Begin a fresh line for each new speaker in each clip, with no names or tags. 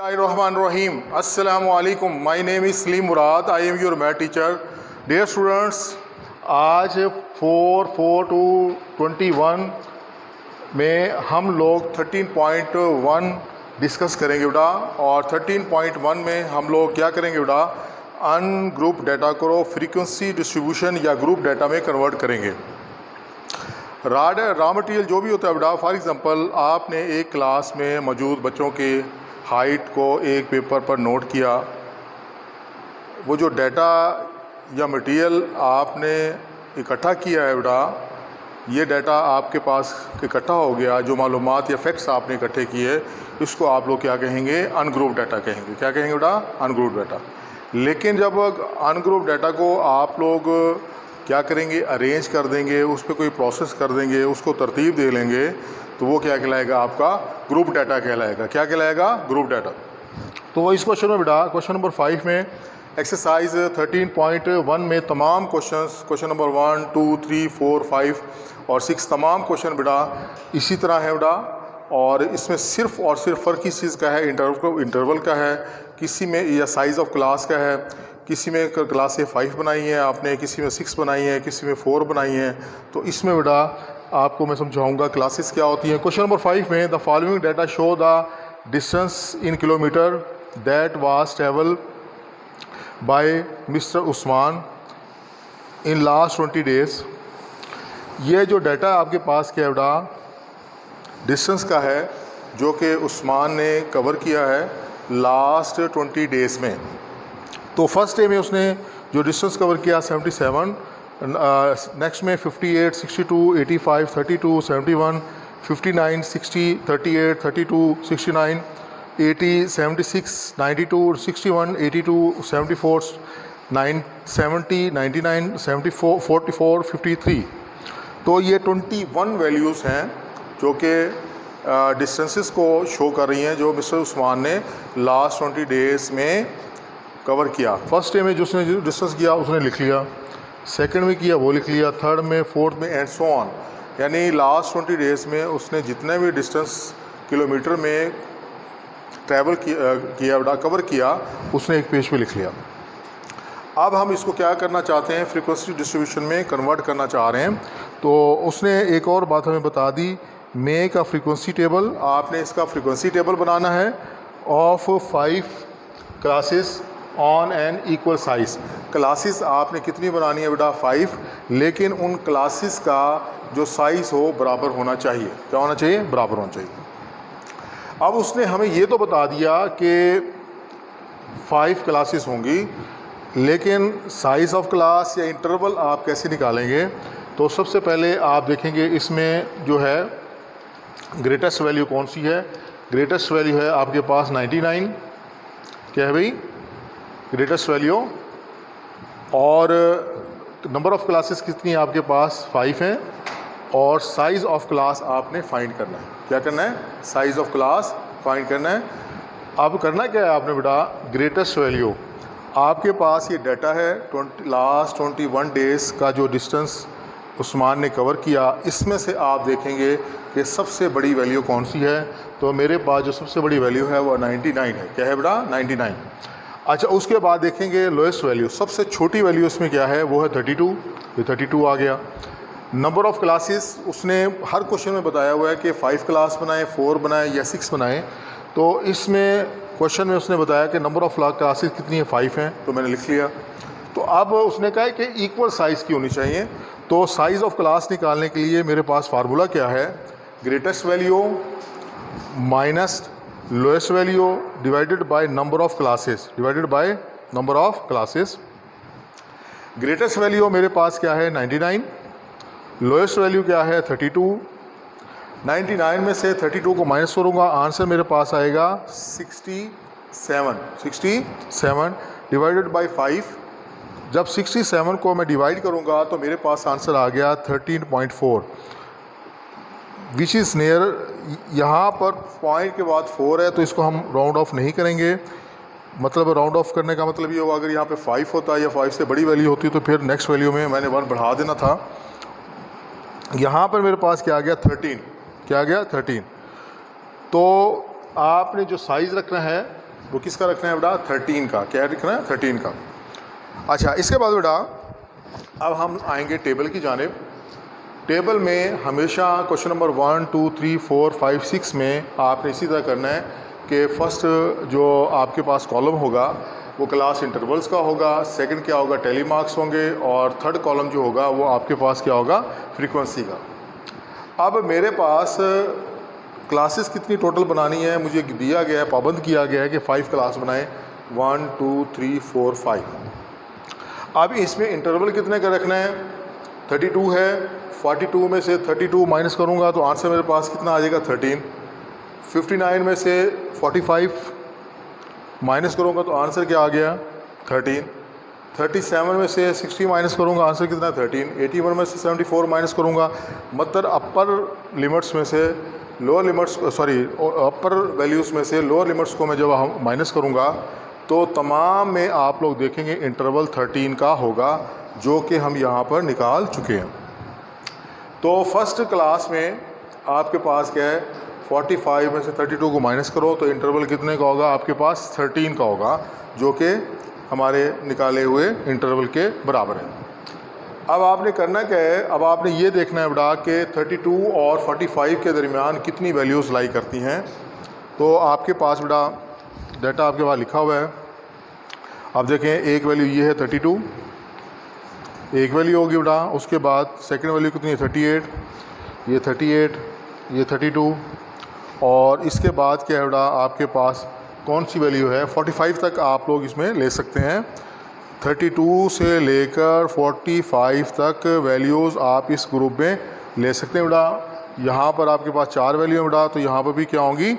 Bismillahirrahmanirrahim. Assalamu alaikum. My name is Salim Murad. I am your math teacher. Dear students, आज 4/4/21 में हम लोग 13.1 discuss करेंगे बेटा, और 13.1 में हम लोग क्या करेंगे बेटा, अनग्रुप डाटा को फ्रीक्वेंसी डिस्ट्रीब्यूशन या ग्रुप डाटा में कन्वर्ट करेंगे। रॉ मटेरियल जो भी होता है बेटा, फॉर एग्जांपल आपने एक क्लास में मौजूद बच्चों के हाइट को एक पेपर पर नोट किया, वो जो डाटा या मटेरियल आपने इकट्ठा किया है बेटा, ये डाटा आपके पास इकट्ठा हो गया, जो मालूमात या फैक्ट्स आपने इकट्ठे किए, इसको आप लोग क्या कहेंगे, अनग्रुप डाटा कहेंगे। क्या कहेंगे बेटा, अनग्रुप डाटा। लेकिन जब अनग्रुप डाटा को आप लोग क्या करेंगे, अरेंज कर देंगे, उस पर कोई प्रोसेस कर देंगे, उसको तरतीब दे लेंगे, तो वो क्या कहलाएगा, आपका ग्रुप डाटा कहलाएगा। क्या कहलाएगा, ग्रुप डाटा। तो इस क्वेश्चन में बेटा, क्वेश्चन नंबर 5 में एक्सरसाइज 13.1 में तमाम क्वेश्चन नंबर 1, 2, 3, 4, 5 और 6 तमाम क्वेश्चन बेटा इसी तरह है बेटा। और इसमें सिर्फ और सिर्फ फ़र्क किस चीज़ का है, इंटरवल का है, किसी में या साइज़ ऑफ क्लास का है। किसी में क्लास से 5 बनाई है आपने, किसी में 6 बनाई है, किसी में 4 बनाई है। तो इसमें बेटा आपको मैं समझाऊंगा क्लासेस क्या होती हैं। क्वेश्चन नंबर 5 में the following data show the distance in kilometre that was travel by mister Usman in last 20 days. ये जो डाटा आपके पास क्या है बेटा, डिस्टेंस का है, जो कि उस्मान ने कवर किया है लास्ट 20 डेज़ में। तो फर्स्ट डे में उसने जो डिस्टेंस कवर किया 77, नेक्स्ट में 58, 62, 85, 32, 71, 59, 60, 38, 32, 69, 80, 76, 92, 61, 82, 74, 70, 99, 74, 44, 53। तो ये 21 वैल्यूज़ हैं जो कि डिस्टेंसेस को शो कर रही हैं, जो मिस्टर उस्मान ने लास्ट 20 डेज़ में कवर किया। फर्स्ट डे में जो उसने डिस्टेंस किया उसने लिख लिया, सेकंड में किया वो लिख लिया, थर्ड में, फोर्थ में एंड सो ऑन। यानी लास्ट 20 डेज़ में उसने जितने भी डिस्टेंस किलोमीटर में ट्रैवल किया बेटा, कवर किया, उसने एक पेज पे लिख लिया। अब हम इसको क्या करना चाहते हैं, फ्रीक्वेंसी डिस्ट्रीब्यूशन में कन्वर्ट करना चाह रहे हैं। तो उसने एक और बात हमें बता दी, मेक अ फ्रीक्वेंसी टेबल। आपने इसका फ्रीक्वेंसी टेबल बनाना है of 5 classes on an equal size. Classes आपने कितनी बनानी है बेटा, 5, लेकिन उन क्लासेस का जो साइज़ हो बराबर होना चाहिए। क्या होना चाहिए, बराबर होना चाहिए। अब उसने हमें ये तो बता दिया कि 5 क्लासेस होंगी, लेकिन साइज़ ऑफ क्लास या इंटरवल आप कैसे निकालेंगे। तो सबसे पहले आप देखेंगे इसमें जो है ग्रेटेस्ट वैल्यू कौन सी है। ग्रेटेस्ट वैल्यू है आपके पास 99। क्या है भाई, ग्रेटेस्ट वैल्यू। और नंबर ऑफ़ क्लासेस कितनी है आपके पास, 5 हैं। और साइज़ ऑफ क्लास आपने फाइंड करना है। क्या करना है, साइज़ ऑफ क्लास फाइंड करना है। अब करना क्या है आपने बेटा, ग्रेटेस्ट वैल्यू आपके पास ये डाटा है लास्ट 21 डेज़ का जो डिस्टेंस उस्मान ने कवर किया, इसमें से आप देखेंगे कि सबसे बड़ी वैल्यू कौन सी है। तो मेरे पास जो सबसे बड़ी वैल्यू है वो 99 है। क्या है बेटा, 99। अच्छा, उसके बाद देखेंगे लोएस्ट वैल्यू, सबसे छोटी वैल्यू इसमें क्या है, वो है 32। ये 32 आ गया। नंबर ऑफ़ क्लासेस उसने हर क्वेश्चन में बताया हुआ है कि 5 क्लास बनाएं, 4 बनाएं या 6 बनाएं। तो इसमें क्वेश्चन में उसने बताया कि नंबर ऑफ़ क्लासेस कितनी है, 5 हैं। तो मैंने लिख लिया। तो अब उसने कहा कि इक्वल साइज़ की होनी चाहिए। तो साइज़ ऑफ क्लास निकालने के लिए मेरे पास फार्मूला क्या है, greatest value minus lowest value divided by number of classes, divided by number of classes. Greatest value मेरे पास क्या है, 99। लोएस्ट वैल्यू क्या है, 32। 99 में से 32 को माइनस करूँगा, आंसर मेरे पास आएगा 67 डिवाइडेड बाय 5। जब 67 को मैं डिवाइड करूँगा तो मेरे पास आंसर आ गया 13.4, विच इज़ नियर। यहाँ पर पॉइंट के बाद 4 है, तो इसको हम राउंड ऑफ नहीं करेंगे। मतलब राउंड ऑफ करने का मतलब ये होगा, अगर यहाँ पे 5 होता है या 5 से बड़ी वैल्यू होती तो फिर नेक्स्ट वैल्यू में मैंने 1 बढ़ा देना था। यहाँ पर मेरे पास क्या आ गया, 13। क्या आ गया, 13। तो आपने जो साइज़ रखना है वो किसका रखना है बेटा? 13 का। क्या रखना है? 13 का। अच्छा, इसके बाद बेटा अब हम आएंगे टेबल की जानिब। टेबल में हमेशा क्वेश्चन नंबर 1, 2, 3, 4, 5, 6 में आपने इसी तरह करना है कि फ़र्स्ट जो आपके पास कॉलम होगा वो क्लास इंटरवल्स का होगा, सेकंड क्या होगा? टेली मार्क्स होंगे, और थर्ड कॉलम जो होगा वो आपके पास क्या होगा? फ्रीक्वेंसी का। अब मेरे पास क्लासेस कितनी टोटल बनानी है मुझे दिया गया है, पाबंद किया गया है कि 5 क्लास बनाएं, 1, 2, 3, 4, 5। अब इसमें इंटरवल कितने का रखना है? 32 है। 42 में से 32 माइनस करूंगा तो आंसर मेरे पास कितना आ जाएगा? 13। 59 में से 45 माइनस करूंगा तो आंसर क्या आ गया? 13। 37 में से 60 माइनस करूंगा, आंसर कितना है? 13। 81 में से 74 माइनस करूंगा, मतलब अपर लिमिट्स में से लोअर लिमिट्स, अपर वैल्यूज़ में से लोअर लिमिट्स को मैं जब हम माइनस करूंगा तो तमाम में आप लोग देखेंगे इंटरवल 13 का होगा, जो कि हम यहाँ पर निकाल चुके हैं। तो फर्स्ट क्लास में आपके पास क्या है? 45 में से 32 को माइनस करो तो इंटरवल कितने का होगा? आपके पास 13 का होगा, जो कि हमारे निकाले हुए इंटरवल के बराबर है। अब आपने करना क्या है? अब आपने ये देखना है बेटा कि 32 और 45 के दरमियान कितनी वैल्यूज़ लाई करती हैं। तो आपके पास बेटा डाटा आपके पास लिखा हुआ है। अब देखें, एक वैल्यू ये है 32, एक वैल्यू होगी बेटा। उसके बाद सेकंड वैल्यू कितनी है? 38, ये 38, ये 32, और इसके बाद क्या है बेटा आपके पास कौन सी वैल्यू है? 45 तक आप लोग इसमें ले सकते हैं। 32 से लेकर 45 तक वैल्यूज़ आप इस ग्रुप में ले सकते हैं बेटा। यहाँ पर आपके पास 4 वैल्यू है बेटा, तो यहाँ पर भी क्या होंगी?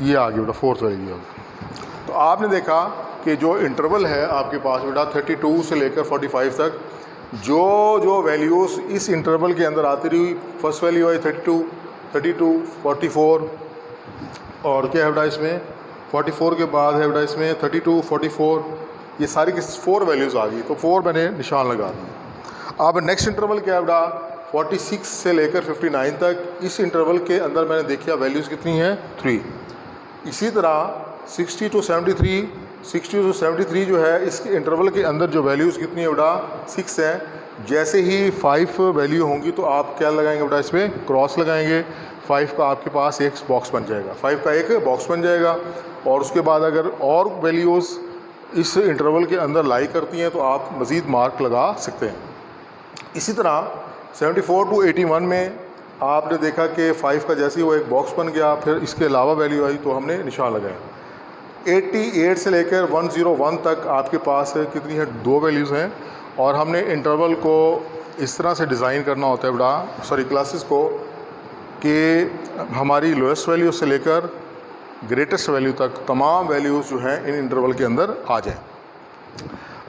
ये आ गई बेटा, फोर्थ वैल्यू होगी। तो आपने देखा कि जो इंटरवल है आपके पास बेटा 32 से लेकर 45 तक, जो वैल्यूज़ इस इंटरवल के अंदर आती रही, फर्स्ट वैल्यू है 32, 44, और क्या है बेटा इसमें 44 के बाद है बेटा इसमें 32, 44, ये सारी की 4 वैल्यूज़ आ गई, तो 4 मैंने निशान लगा दिया। अब नेक्स्ट इंटरवल क्या है बेटा? 46 से लेकर 59 तक। इस इंटरवल के अंदर मैंने देखा वैल्यूज़ कितनी हैं? 3। इसी तरह 60 to 73 जो है, इसके इंटरवल के अंदर जो वैल्यूज़ कितनी है बेटा? 6 हैं। जैसे ही 5 वैल्यू होंगी तो आप क्या लगाएंगे बेटा? इसमें क्रॉस लगाएंगे। 5 का आपके पास एक बॉक्स बन जाएगा, 5 का एक बॉक्स बन जाएगा। और उसके बाद अगर और वैल्यूज़ इस इंटरवल के अंदर लाई करती हैं तो आप मज़ीद मार्क लगा सकते हैं। इसी तरह 74 to 81 में आपने देखा कि 5 का जैसे ही वो एक बॉक्स बन गया, फिर इसके अलावा वैल्यू आई तो हमने निशान लगाया। 88 से लेकर 101 तक आपके पास कितनी है? 2 वैल्यूज़ हैं, और हमने इंटरवल को इस तरह से डिज़ाइन करना होता है बेटा, क्लासेस को, कि हमारी लोएस्ट वैल्यू से लेकर ग्रेटेस्ट वैल्यू तक तमाम वैल्यूज़ जो हैं इन इंटरवल के अंदर आ जाएं।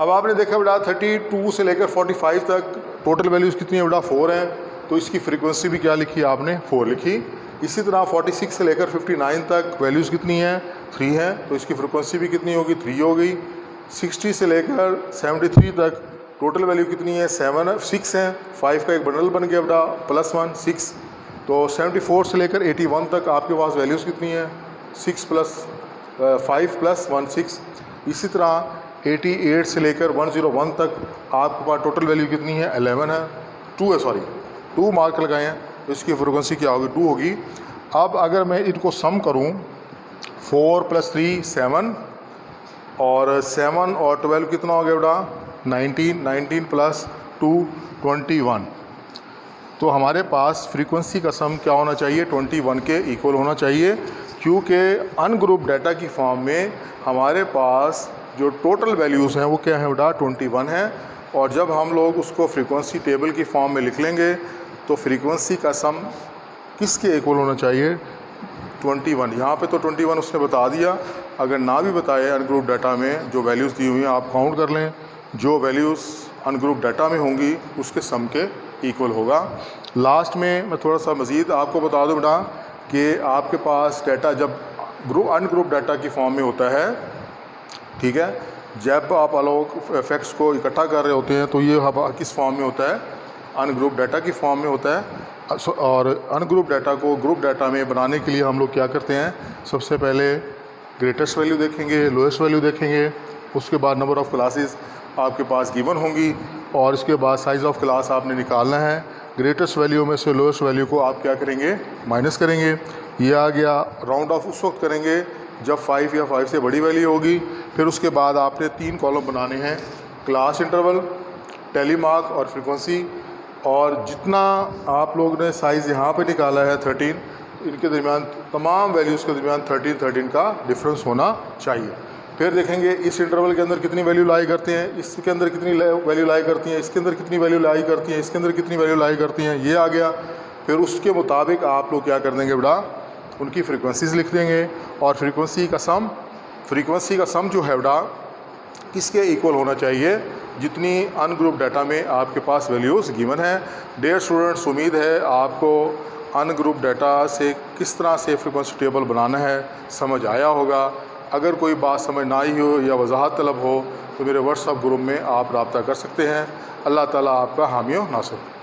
अब आपने देखा बेटा 32 से लेकर 45 तक टोटल वैल्यूज़ कितनी है बेटा? 4 हैं, तो इसकी फ्रीक्वेंसी भी क्या लिखी आपने? 4 लिखी। इसी तरह 46 से लेकर 59 तक वैल्यूज़ कितनी हैं? 3 हैं, तो इसकी फ्रीक्वेंसी भी कितनी होगी? 3 हो गई। 60 से लेकर 73 तक टोटल वैल्यू कितनी है? 6 हैं। 5 का एक बंडल बन गया बेटा, +1 6। तो 74 से लेकर 81 तक आपके पास वैल्यूज़ कितनी है? 6 + 5 + 1 6। इसी तरह 88 से लेकर 101 तक आपके पास टोटल वैल्यू कितनी है? 11 है। 2 मार्क लगाए हैं, तो इसकी फ्रीक्वेंसी क्या होगी? 2 होगी। अब अगर मैं इनको सम करूं, 4 + 3 7, और 7 और 12 कितना हो गया बेटा? 19 + 2 21। तो हमारे पास फ्रीक्वेंसी का सम क्या होना चाहिए? 21 के इक्वल होना चाहिए, क्योंकि अनग्रुप डाटा की फॉर्म में हमारे पास जो टोटल वैल्यूज़ हैं वो क्या है बेटा? 21 है। और जब हम लोग उसको फ्रीक्वेंसी टेबल की फॉर्म में लिख लेंगे तो फ्रीक्वेंसी का सम किसके इक्वल होना चाहिए? 21। यहाँ पे तो 21 उसने बता दिया, अगर ना भी बताए अनग्रुप डाटा में जो वैल्यूज़ दी हुई हैं आप काउंट कर लें, जो वैल्यूज़ अनग्रुप डाटा में होंगी उसके सम के इक्वल होगा। लास्ट में मैं थोड़ा सा मज़ीद आपको बता दूँ बेटा कि आपके पास डाटा जब अनग्रुप डाटा की फॉर्म में होता है, ठीक है, जब आप अलग फैक्ट्स को इकट्ठा कर रहे होते हैं तो ये किस फॉर्म में होता है? अनग्रुप डाटा की फॉर्म में होता है। और अनग्रुप डाटा को ग्रुप डाटा में बनाने के लिए हम लोग क्या करते हैं? सबसे पहले ग्रेटेस्ट वैल्यू देखेंगे, लोएस्ट वैल्यू देखेंगे, उसके बाद नंबर ऑफ़ क्लासेस आपके पास गिवन होंगी और इसके बाद साइज़ ऑफ क्लास आपने निकालना है। ग्रेटेस्ट वैल्यू में से लोएस्ट वैल्यू को आप क्या करेंगे, माइनस करेंगे। ये आ गया। राउंड ऑफ उस वक्त करेंगे जब 5 या 5 से बड़ी वैल्यू होगी। फिर उसके बाद आपने 3 कॉलम बनाने हैं, क्लास इंटरवल, टेली मार्क और फ्रीक्वेंसी। और जितना आप लोग ने साइज़ यहाँ पे निकाला है 13, इनके दरमियान तमाम वैल्यूज़ के दरमियान 13 का डिफरेंस होना चाहिए। फिर देखेंगे इस इंटरवल के अंदर कितनी वैल्यू लाई करते हैं, इसके अंदर कितनी वैल्यू लाई करती हैं, इसके अंदर कितनी वैल्यू लाई करती हैं, इसके अंदर कितनी वैल्यू लाई करती हैं, ये आ गया। फिर उसके मुताबिक आप लोग क्या कर देंगे बेटा, उनकी फ्रीक्वेंसीज़ लिख देंगे। और फ्रीक्वेंसी का सम जो है बेटा किसके इक्वल होना चाहिए, जितनी अनग्रुप डाटा में आपके पास वैल्यूज़ गिवन है। डियर स्टूडेंट्स, उम्मीद है आपको अनग्रुप डाटा से किस तरह से फ्रीक्वेंसी टेबल बनाना है समझ आया होगा। अगर कोई बात समझ ना आई हो या वजाहत तलब हो तो मेरे व्हाट्सएप ग्रुप में आप रब्ता कर सकते हैं। अल्लाह ताला आपका हामी व नासिर।